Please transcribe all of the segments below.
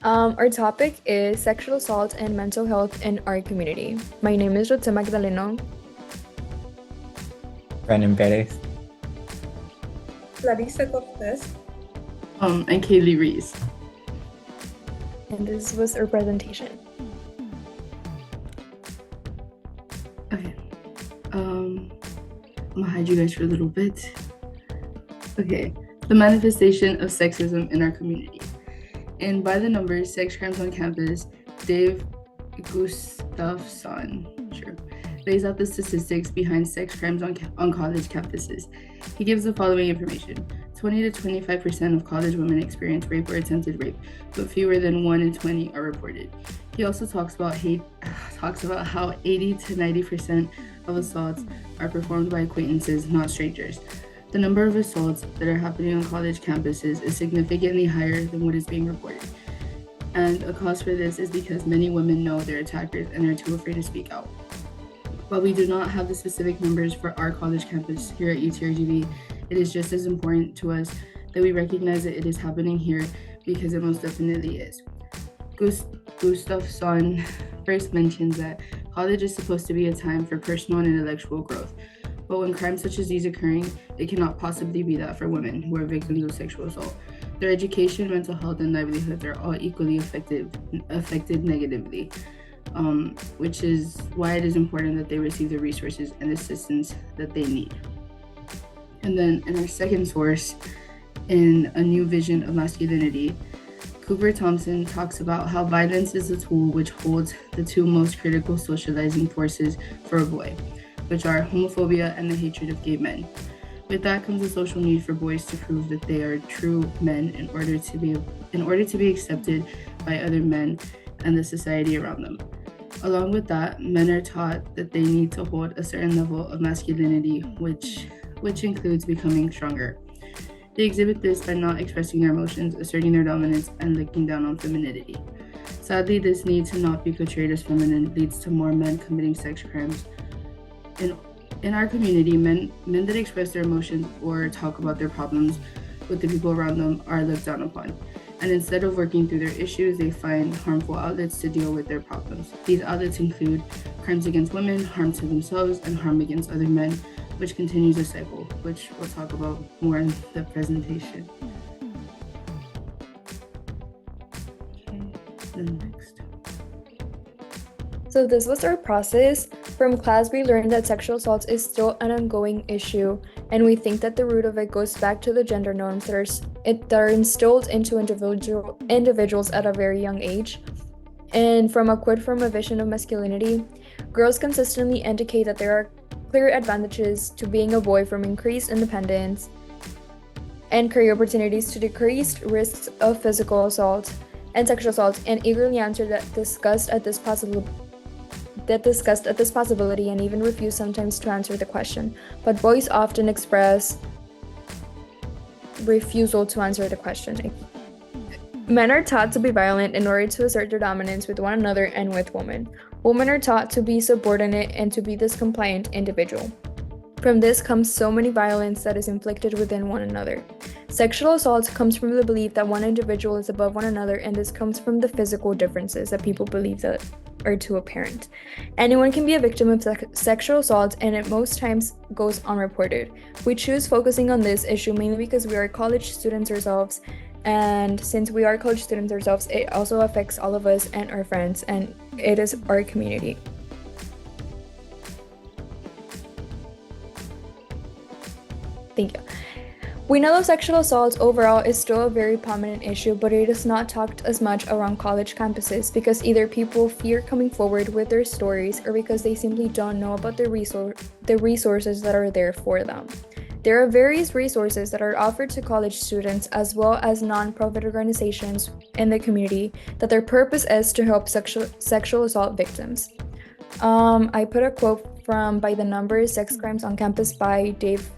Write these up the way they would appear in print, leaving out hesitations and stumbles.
Our topic is sexual assault and mental health in our community. My name is Jose Magdaleno. Brandon Perez. Larissa Cortez. And Kaylee Reese. And this was our presentation. Okay. I'm gonna hide you guys for a little bit. Okay. The manifestation of sexism in our community. And by the numbers, sex crimes on campus, Dave Gustafson, lays out the statistics behind sex crimes on college campuses. He gives the following information. 20 to 25% of college women experience rape or attempted rape, but fewer than 1 in 20 are reported. He also talks about how 80 to 90% of assaults are performed by acquaintances, not strangers. The number of assaults that are happening on college campuses is significantly higher than what is being reported. And a cause for this is because many women know their attackers and are too afraid to speak out. While we do not have the specific numbers for our college campus here at UTRGV, it is just as important to us that we recognize that it is happening here because it most definitely is. Gustafson first mentions that college is supposed to be a time for personal and intellectual growth. But when crimes such as these occurring, it cannot possibly be that for women who are victims of sexual assault. Their education, mental health, and livelihoods are all equally affected negatively, which is why it is important that they receive the resources and assistance that they need. And then in our second source, in A New Vision of Masculinity, Cooper Thompson talks about how violence is a tool which holds the two most critical socializing forces for a boy, which are homophobia and the hatred of gay men. With that comes a social need for boys to prove that they are true men in order to be accepted by other men and the society around them. Along with that, men are taught that they need to hold a certain level of masculinity, which includes becoming stronger. They exhibit this by not expressing their emotions, asserting their dominance, and looking down on femininity. Sadly, this need to not be portrayed as feminine leads to more men committing sex crimes. In our community, men that express their emotions or talk about their problems with the people around them are looked down upon. And instead of working through their issues, they find harmful outlets to deal with their problems. These outlets include crimes against women, harm to themselves, and harm against other men, which continues a cycle, which we'll talk about more in the presentation. Okay, then next. So this was our process. From class, we learned that sexual assault is still an ongoing issue, and we think that the root of it goes back to the gender norms that are instilled into individuals at a very young age. And from a quote from A Vision of Masculinity, girls consistently indicate that there are clear advantages to being a boy, from increased independence and career opportunities to decreased risks of physical assault and sexual assault, and eagerly answered that discussed at this possibility and even refuse sometimes to answer the question. But boys often express refusal to answer the question. Men are taught to be violent in order to assert their dominance with one another and with women. Women are taught to be subordinate and to be this compliant individual. From this comes so many violence that is inflicted within one another. Sexual assault comes from the belief that one individual is above one another, and this comes from the physical differences that people believe that are too apparent. Anyone can be a victim of sexual assault, and it most times goes unreported. We choose focusing on this issue mainly because we are college students ourselves, and since we are college students ourselves, it also affects all of us and our friends, and it is our community. Thank you. We know that sexual assault overall is still a very prominent issue, but it is not talked as much around college campuses because either people fear coming forward with their stories or because they simply don't know about the resources that are there for them. There are various resources that are offered to college students as well as non-profit organizations in the community that their purpose is to help sexual assault victims. I put a quote from By the Numbers, Sex Crimes on Campus by Dave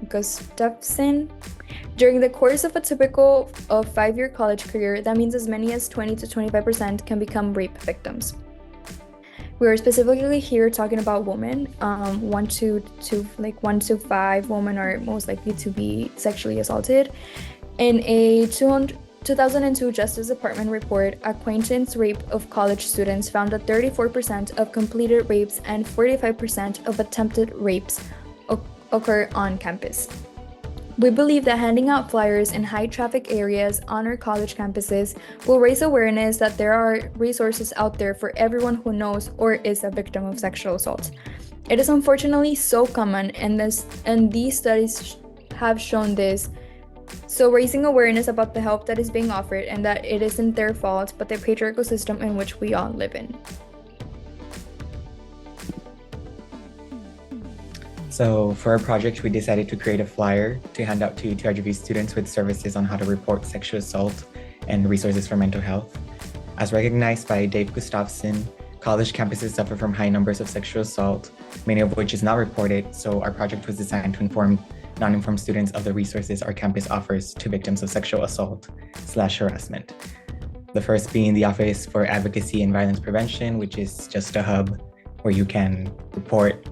Gustafson. During the course of a typical 5-year college career, that means as many as 20 to 25% can become rape victims. We are specifically here talking about women. 1 to 5 women are most likely to be sexually assaulted. In a 2002 Justice Department report, Acquaintance Rape of College Students, found that 34% of completed rapes and 45% of attempted rapes occur on campus. We believe that handing out flyers in high traffic areas on our college campuses will raise awareness that there are resources out there for everyone who knows or is a victim of sexual assault. It is unfortunately so common, and these studies have shown this. So raising awareness about the help that is being offered and that it isn't their fault, but the patriarchal system in which we all live in. So for our project, we decided to create a flyer to hand out to TRGV students with services on how to report sexual assault and resources for mental health. As recognized by Dave Gustafson, college campuses suffer from high numbers of sexual assault, many of which is not reported, so our project was designed to inform non-informed students of the resources our campus offers to victims of sexual assault/harassment. The first being the Office for Advocacy and Violence Prevention, which is just a hub where you can report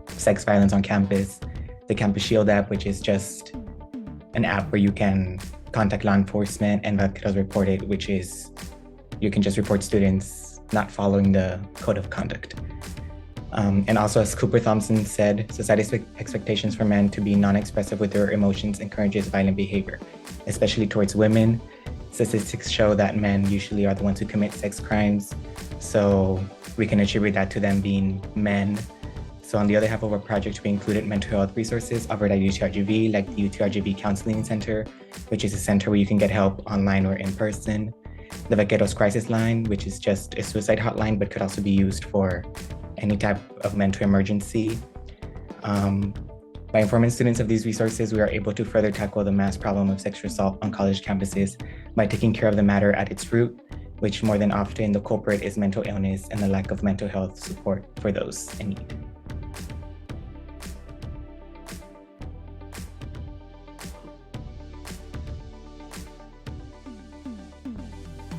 sex violence on campus. The Campus Shield app, which is just an app where you can contact law enforcement and that could report it, which is you can just report students not following the code of conduct. And also, as Cooper Thompson said, society's expectations for men to be non-expressive with their emotions encourages violent behavior, especially towards women. Statistics show that men usually are the ones who commit sex crimes, so we can attribute that to them being men. So on the other half of our project, we included mental health resources offered at UTRGV, like the UTRGV Counseling Center, which is a center where you can get help online or in person. The Vaqueros Crisis Line, which is just a suicide hotline, but could also be used for any type of mental emergency. By informing students of these resources, we are able to further tackle the mass problem of sexual assault on college campuses by taking care of the matter at its root, which more than often the culprit is mental illness and the lack of mental health support for those in need.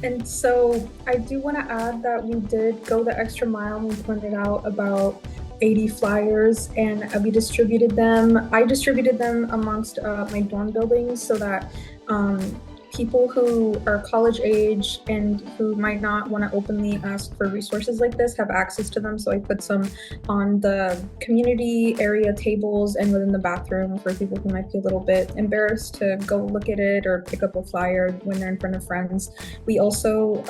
And so I do want to add that we did go the extra mile. We printed out about 80 flyers and we distributed them. I distributed them amongst my dorm buildings so that people who are college age and who might not want to openly ask for resources like this have access to them. So I put some on the community area tables and within the bathroom for people who might be a little bit embarrassed to go look at it or pick up a flyer when they're in front of friends. We also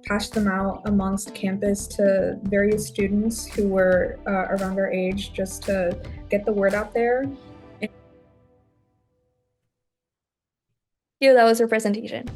passed them out amongst campus to various students who were around our age just to get the word out there. Yeah, that was her presentation.